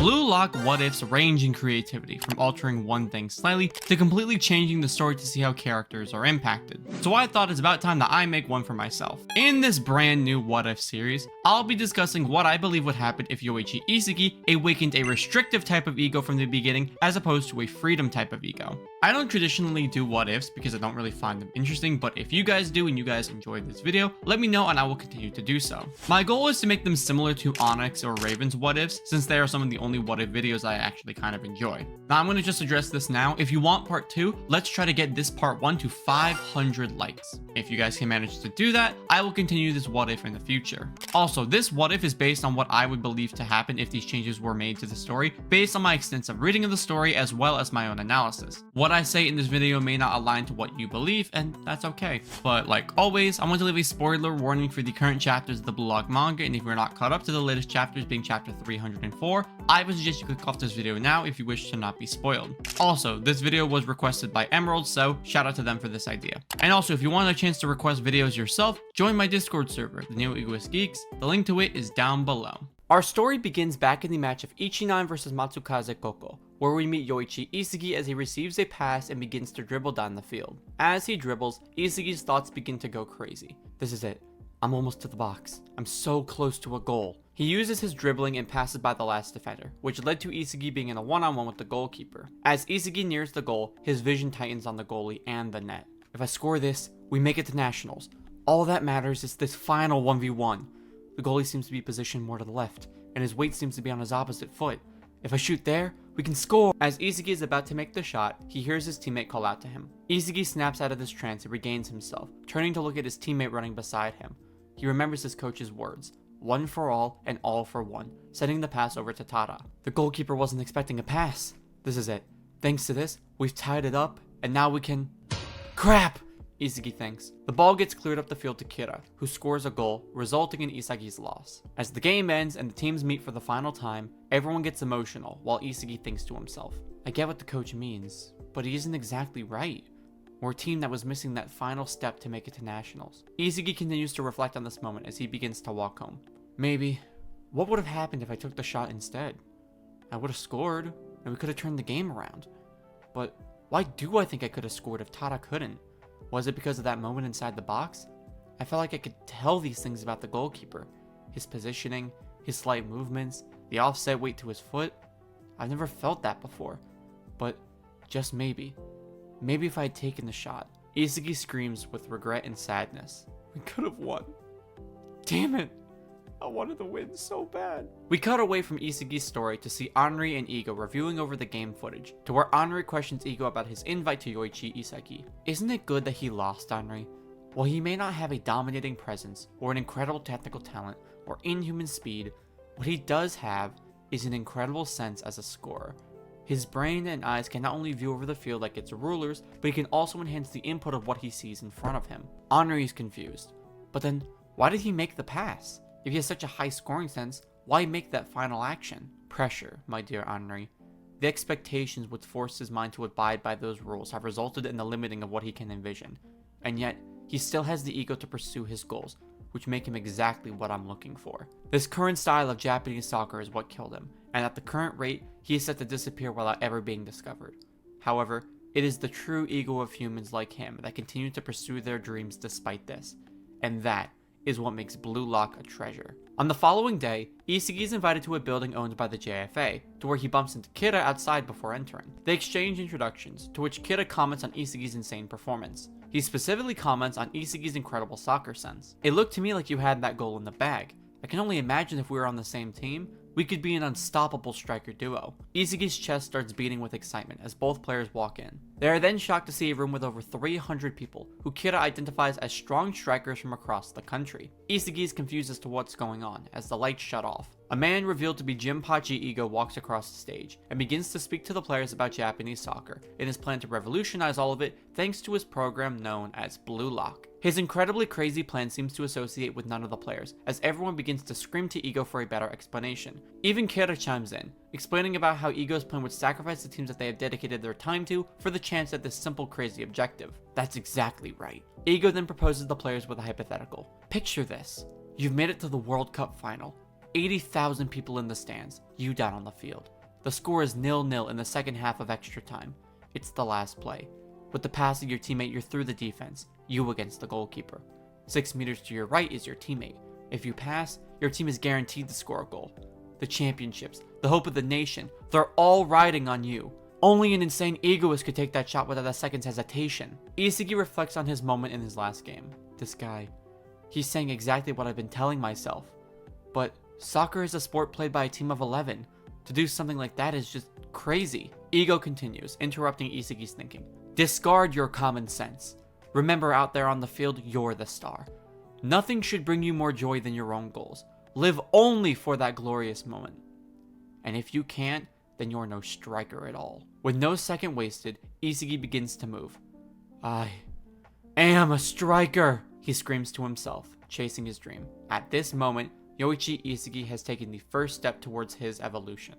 Blue Lock what ifs range in creativity, from altering one thing slightly to completely changing the story to see how characters are impacted. So I thought it's about time that I make one for myself. In this brand new what if series, I'll be discussing what I believe would happen if Yoichi Isagi awakened a restrictive type of ego from the beginning as opposed to a freedom type of ego. I don't traditionally do what ifs because I don't really find them interesting, but if you guys do and you guys enjoyed this video, let me know and I will continue to do so. My goal is to make them similar to Onyx or Raven's what ifs, since they are some of the only what if videos I actually kind of enjoy. Now I'm going to just address this now. If you want part 2, let's try to get this part 1 to 500 likes. If you guys can manage to do that, I will continue this what if in the future. Also, this what if is based on what I would believe to happen if these changes were made to the story, based on my extensive reading of the story as well as my own analysis. What I say in this video may not align to what you believe, and that's okay. But like always, I want to leave a spoiler warning for the current chapters of the Blue Lock manga, and if you're not caught up to the latest chapters being chapter 304, I would suggest you click off this video now if you wish to not be spoiled. Also, this video was requested by Emerald, so shout out to them for this idea. And also, if you want a chance to request videos yourself, join my Discord server, the Neo Egoist Geeks. The link to it is down below. Our story begins back in the match of Ichinan vs Matsukaze Koko, where we meet Yoichi Isagi as he receives a pass and begins to dribble down the field. As he dribbles, Isagi's thoughts begin to go crazy. This is it. I'm almost to the box. I'm so close to a goal. He uses his dribbling and passes by the last defender, which led to Isagi being in a one-on-one with the goalkeeper. As Isagi nears the goal, his vision tightens on the goalie and the net. If I score this, we make it to nationals. All that matters is this final 1v1. The goalie seems to be positioned more to the left, and his weight seems to be on his opposite foot. If I shoot there, we can score! As Isagi is about to make the shot, he hears his teammate call out to him. Isagi snaps out of this trance and regains himself, turning to look at his teammate running beside him. He remembers his coach's words, one for all and all for one, sending the pass over to Tada. The goalkeeper wasn't expecting a pass. This is it. Thanks to this, we've tied it up, and now we can... Crap! Isagi thinks. The ball gets cleared up the field to Kira, who scores a goal, resulting in Isagi's loss. As the game ends and the teams meet for the final time, everyone gets emotional, while Isagi thinks to himself, I get what the coach means, but he isn't exactly right. We're a team that was missing that final step to make it to nationals. Isagi continues to reflect on this moment as he begins to walk home. Maybe, what would have happened if I took the shot instead? I would have scored, and we could have turned the game around. But why do I think I could have scored if Tada couldn't? Was it because of that moment inside the box? I felt like I could tell these things about the goalkeeper. His positioning, his slight movements, the offset weight to his foot. I've never felt that before. But just maybe if I had taken the shot. Isagi screams with regret and sadness. We could have won. Damn it. I wanted to win so bad. We cut away from Isagi's story to see Henri and Ego reviewing over the game footage, to where Henri questions Ego about his invite to Yoichi Isagi. Isn't it good that he lost, Henri? While he may not have a dominating presence, or an incredible technical talent, or inhuman speed, what he does have is an incredible sense as a scorer. His brain and eyes can not only view over the field like it's rulers, but he can also enhance the input of what he sees in front of him. Henri is confused. But then, why did he make the pass? If he has such a high scoring sense, why make that final action? Pressure, my dear Henri. The expectations which forced his mind to abide by those rules have resulted in the limiting of what he can envision. And yet, he still has the ego to pursue his goals, which make him exactly what I'm looking for. This current style of Japanese soccer is what killed him, and at the current rate, he is set to disappear without ever being discovered. However, it is the true ego of humans like him that continue to pursue their dreams despite this. And that is what makes Blue Lock a treasure. On the following day, Isagi is invited to a building owned by the JFA, to where he bumps into Kira outside before entering. They exchange introductions, to which Kira comments on Isagi's insane performance. He specifically comments on Isagi's incredible soccer sense. It looked to me like you had that goal in the bag. I can only imagine if we were on the same team, we could be an unstoppable striker duo. Isagi's chest starts beating with excitement as both players walk in. They are then shocked to see a room with over 300 people, who Kira identifies as strong strikers from across the country. Isagi is confused as to what's going on, as the lights shut off. A man revealed to be Jinpachi Ego walks across the stage, and begins to speak to the players about Japanese soccer, in his plan to revolutionize all of it thanks to his program known as Blue Lock. His incredibly crazy plan seems to associate with none of the players, as everyone begins to scream to Ego for a better explanation. Even Kira chimes in, explaining about how Ego's plan would sacrifice the teams that they have dedicated their time to for the chance at this simple crazy objective. That's exactly right. Ego then proposes the players with a hypothetical. Picture this. You've made it to the World Cup final. 80,000 people in the stands, you down on the field. The score is 0-0 in the second half of extra time. It's the last play. With the pass of your teammate, you're through the defense, you against the goalkeeper. 6 meters to your right is your teammate. If you pass, your team is guaranteed to score a goal. The championships, the hope of the nation, they're all riding on you. Only an insane egoist could take that shot without a second's hesitation. Isagi reflects on his moment in his last game. This guy, he's saying exactly what I've been telling myself. But soccer is a sport played by a team of 11. To do something like that is just crazy. Ego continues, interrupting Isagi's thinking. Discard your common sense. Remember, out there on the field, you're the star. Nothing should bring you more joy than your own goals. Live only for that glorious moment. And if you can't, then you're no striker at all. With no second wasted, Isagi begins to move. I am a striker, he screams to himself, chasing his dream. At this moment, Yoichi Isagi has taken the first step towards his evolution.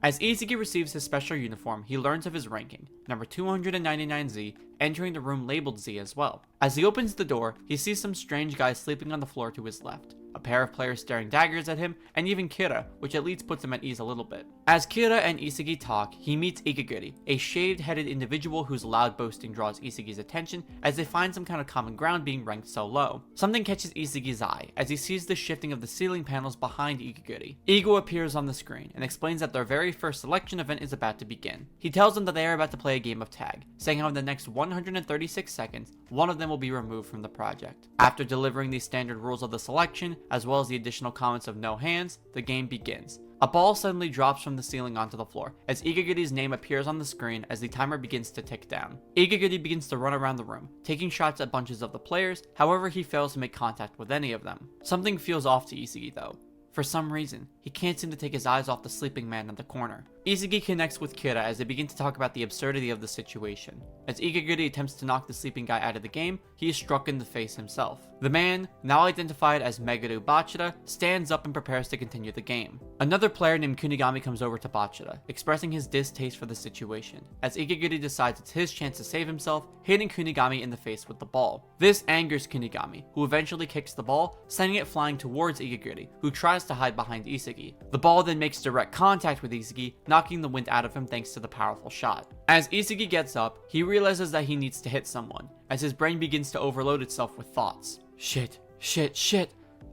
As Isagi receives his special uniform, he learns of his ranking, number 299Z, entering the room labeled Z as well. As he opens the door, he sees some strange guys sleeping on the floor to his left, a pair of players staring daggers at him, and even Kira, which at least puts him at ease a little bit. As Kira and Isagi talk, he meets Ikiguri, a shaved-headed individual whose loud boasting draws Isagi's attention as they find some kind of common ground being ranked so low. Something catches Isagi's eye as he sees the shifting of the ceiling panels behind Ikiguri. Ego appears on the screen and explains that their very first selection event is about to begin. He tells them that they are about to play a game of tag, saying how in the next 136 seconds, one of them will be removed from the project. After delivering the standard rules of the selection, as well as the additional comments of no hands, the game begins. A ball suddenly drops from the ceiling onto the floor, as Ikiguri's name appears on the screen as the timer begins to tick down. Ikiguri begins to run around the room, taking shots at bunches of the players, however he fails to make contact with any of them. Something feels off to Isagi though. For some reason, he can't seem to take his eyes off the sleeping man in the corner. Isagi connects with Kira as they begin to talk about the absurdity of the situation. As Ikiguri attempts to knock the sleeping guy out of the game, he is struck in the face himself. The man, now identified as Meguru Bachira, stands up and prepares to continue the game. Another player named Kunigami comes over to Bachira, expressing his distaste for the situation, as Ikiguri decides it's his chance to save himself, hitting Kunigami in the face with the ball. This angers Kunigami, who eventually kicks the ball, sending it flying towards Ikiguri, who tries to hide behind Isagi. The ball then makes direct contact with Isagi, knocking the wind out of him thanks to the powerful shot. As Isagi gets up, he realizes that he needs to hit someone, as his brain begins to overload itself with thoughts. Shit.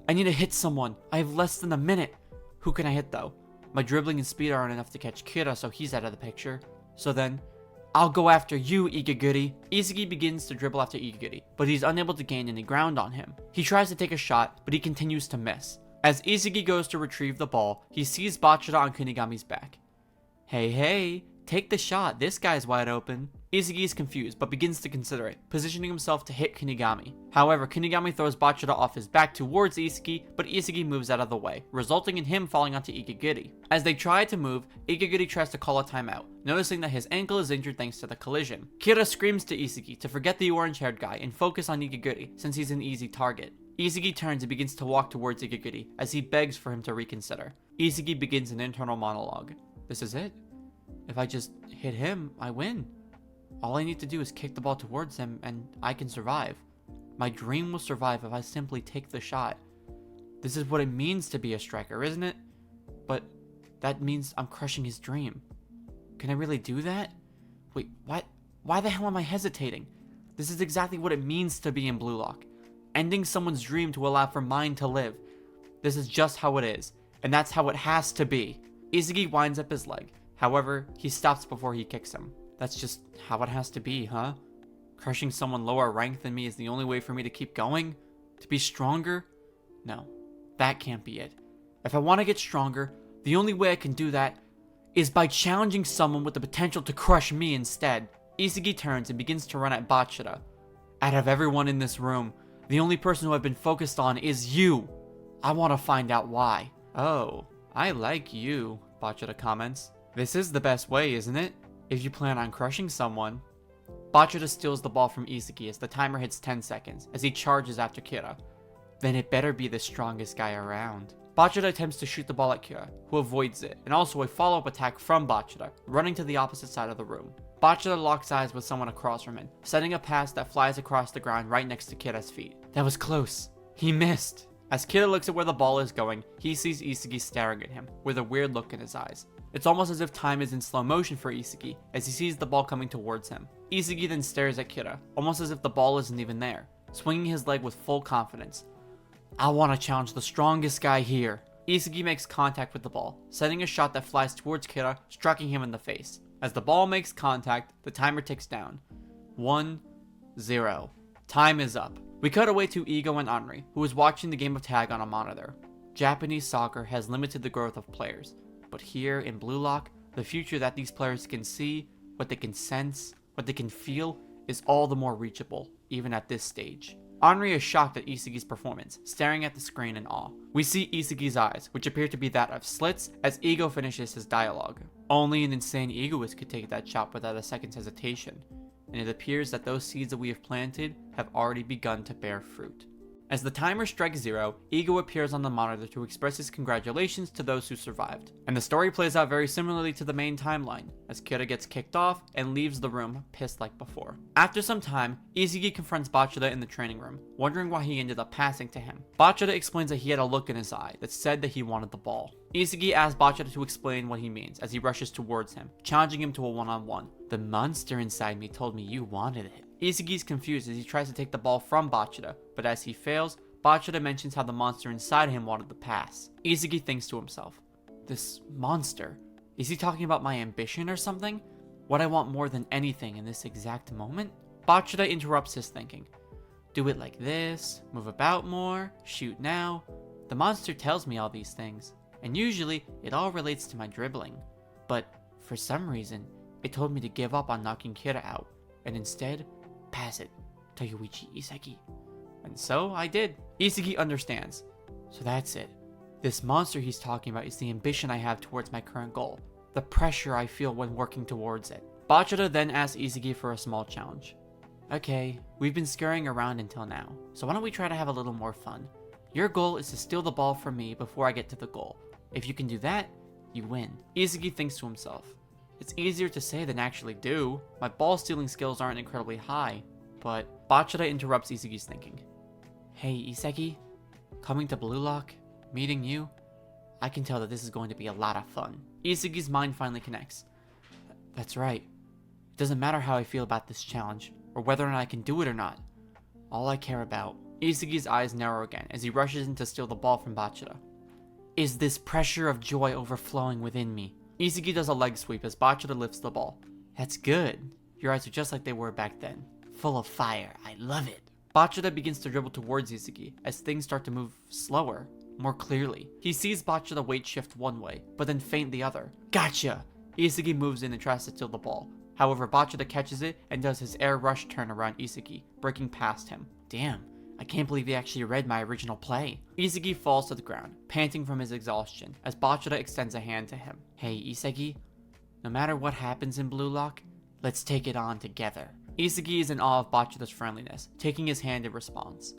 I need to hit someone. I have less than a minute. Who can I hit though? My dribbling and speed aren't enough to catch Kira, so he's out of the picture. So then, I'll go after you, Ikiguri. Isagi begins to dribble after Ikiguri, but he's unable to gain any ground on him. He tries to take a shot, but he continues to miss. As Isagi goes to retrieve the ball, he sees Bachira on Kunigami's back. Hey, take the shot, this guy's wide open. Isagi is confused, but begins to consider it, positioning himself to hit Kunigami. However, Kunigami throws Bachira off his back towards Isagi, but Isagi moves out of the way, resulting in him falling onto Ikiguri. As they try to move, Ikiguri tries to call a timeout, noticing that his ankle is injured thanks to the collision. Kira screams to Isagi to forget the orange-haired guy and focus on Ikiguri, since he's an easy target. Isagi turns and begins to walk towards Ikiguri, as he begs for him to reconsider. Isagi begins an internal monologue. This is it. If I just hit him, I win. All I need to do is kick the ball towards him, and I can survive. My dream will survive if I simply take the shot. This is what it means to be a striker, isn't it? But that means I'm crushing his dream. Can I really do that? Wait, what? Why the hell am I hesitating? This is exactly what it means to be in BLUELOCK. Ending someone's dream to allow for mine to live. This is just how it is, and that's how it has to be. Isagi winds up his leg. However, he stops before he kicks him. That's just how it has to be, huh? Crushing someone lower ranked than me is the only way for me to keep going? To be stronger? No, that can't be it. If I want to get stronger, the only way I can do that is by challenging someone with the potential to crush me instead. Isagi turns and begins to run at Bachira. Out of everyone in this room, the only person who I've been focused on is you. I want to find out why. Oh, I like you, Bachira comments. This is the best way, isn't it? If you plan on crushing someone. Bachira steals the ball from Isagi as the timer hits 10 seconds, as he charges after Kira. Then it better be the strongest guy around. Bachira attempts to shoot the ball at Kira, who avoids it, and also a follow-up attack from Bachira, running to the opposite side of the room. Bachira locks eyes with someone across from him, setting a pass that flies across the ground right next to Kira's feet. That was close. He missed. As Kira looks at where the ball is going, he sees Isagi staring at him, with a weird look in his eyes. It's almost as if time is in slow motion for Isagi, as he sees the ball coming towards him. Isagi then stares at Kira, almost as if the ball isn't even there, swinging his leg with full confidence. I want to challenge the strongest guy here. Isagi makes contact with the ball, sending a shot that flies towards Kira, striking him in the face. As the ball makes contact, the timer ticks down. 1, 0. Time is up. We cut away to Ego and Henri, who is watching the game of tag on a monitor. Japanese soccer has limited the growth of players, but here in BLUELOCK, the future that these players can see, what they can sense, what they can feel, is all the more reachable, even at this stage. Henri is shocked at Isagi's performance, staring at the screen in awe. We see Isagi's eyes, which appear to be that of slits, as Ego finishes his dialogue. Only an insane egoist could take that shot without a second's hesitation, and it appears that those seeds that we have planted have already begun to bear fruit. As the timer strikes 0, Ego appears on the monitor to express his congratulations to those who survived. And the story plays out very similarly to the main timeline, as Kira gets kicked off and leaves the room pissed like before. After some time, Isagi confronts Bachida in the training room, wondering why he ended up passing to him. Bachida explains that he had a look in his eye that said that he wanted the ball. Isagi asks Bachida to explain what he means as he rushes towards him, challenging him to a one-on-one. The monster inside me told me you wanted it. Isagi's confused as he tries to take the ball from Bachida, but as he fails, Bachida mentions how the monster inside him wanted the pass. Isagi thinks to himself, this monster, is he talking about my ambition or something? What I want more than anything in this exact moment? Bachida interrupts his thinking. Do it like this, move about more, shoot now. The monster tells me all these things, and usually it all relates to my dribbling. But for some reason, it told me to give up on knocking Kira out, and instead, pass it to Yoichi Isagi. And so I did. Isagi understands. So that's it. This monster he's talking about is the ambition I have towards my current goal. The pressure I feel when working towards it. Bachida then asks Isagi for a small challenge. Okay, we've been scurrying around until now, so why don't we try to have a little more fun? Your goal is to steal the ball from me before I get to the goal. If you can do that, you win. Isagi thinks to himself. It's easier to say than actually do. My ball stealing skills aren't incredibly high. But Bachida interrupts Isagi's thinking. Hey Isagi, coming to BLUELOCK, meeting you, I can tell that this is going to be a lot of fun. Isagi's mind finally connects. That's right. It doesn't matter how I feel about this challenge, or whether or not I can do it or not. All I care about. Isagi's eyes narrow again as he rushes in to steal the ball from Bachida. Is this pressure of joy overflowing within me? Isagi does a leg sweep as Bachida lifts the ball. That's good. Your eyes are just like they were back then. Full of fire. I love it. Bachida begins to dribble towards Isagi as things start to move slower, more clearly. He sees Bachida weight shift one way, but then feint the other. Gotcha! Isagi moves in and tries to steal the ball. However, Bachida catches it and does his air rush turn around Isagi, breaking past him. Damn, I can't believe he actually read my original play. Isagi falls to the ground, panting from his exhaustion, as Bachida extends a hand to him. Hey Isagi, no matter what happens in BLUELOCK, let's take it on together. Isagi is in awe of Bachida's friendliness, taking his hand in response.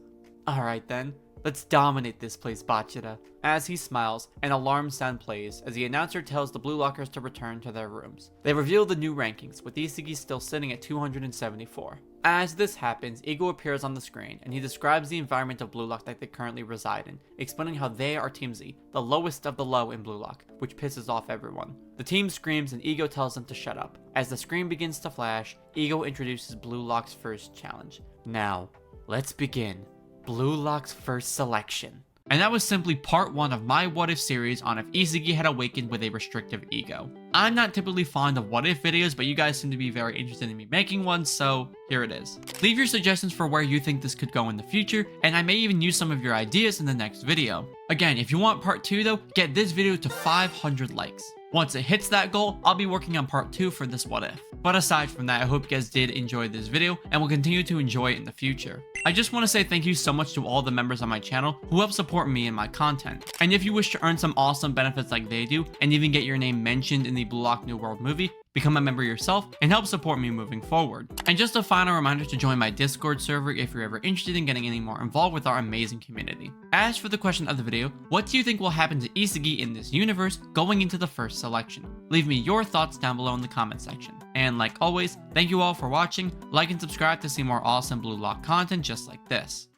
Alright then, let's dominate this place, Bachida. As he smiles, an alarm sound plays as the announcer tells the BLUELOCKers to return to their rooms. They reveal the new rankings, with Isagi still sitting at 274. As this happens, Ego appears on the screen, and he describes the environment of BLUELOCK that they currently reside in, explaining how they are Team Z, the lowest of the low in BLUELOCK, which pisses off everyone. The team screams and Ego tells them to shut up. As the screen begins to flash, Ego introduces BLUELOCK's first challenge. Now, let's begin. BLUELOCK's first selection. And that was simply part 1 of my What If series on if Isagi had awakened with a restrictive ego. I'm not typically fond of What If videos, but you guys seem to be very interested in me making one, so here it is. Leave your suggestions for where you think this could go in the future, and I may even use some of your ideas in the next video. Again, if you want part 2 though, get this video to 500 likes. Once it hits that goal, I'll be working on part 2 for this What If. But aside from that, I hope you guys did enjoy this video and will continue to enjoy it in the future. I just want to say thank you so much to all the members on my channel who help support me and my content. And if you wish to earn some awesome benefits like they do, and even get your name mentioned in the BLUELOCK New World movie, become a member yourself and help support me moving forward. And just a final reminder to join my Discord server if you're ever interested in getting any more involved with our amazing community. As for the question of the video, what do you think will happen to Isagi in this universe going into the first selection? Leave me your thoughts down below in the comment section. And like always, thank you all for watching, like and subscribe to see more awesome BLUELOCK content just like this.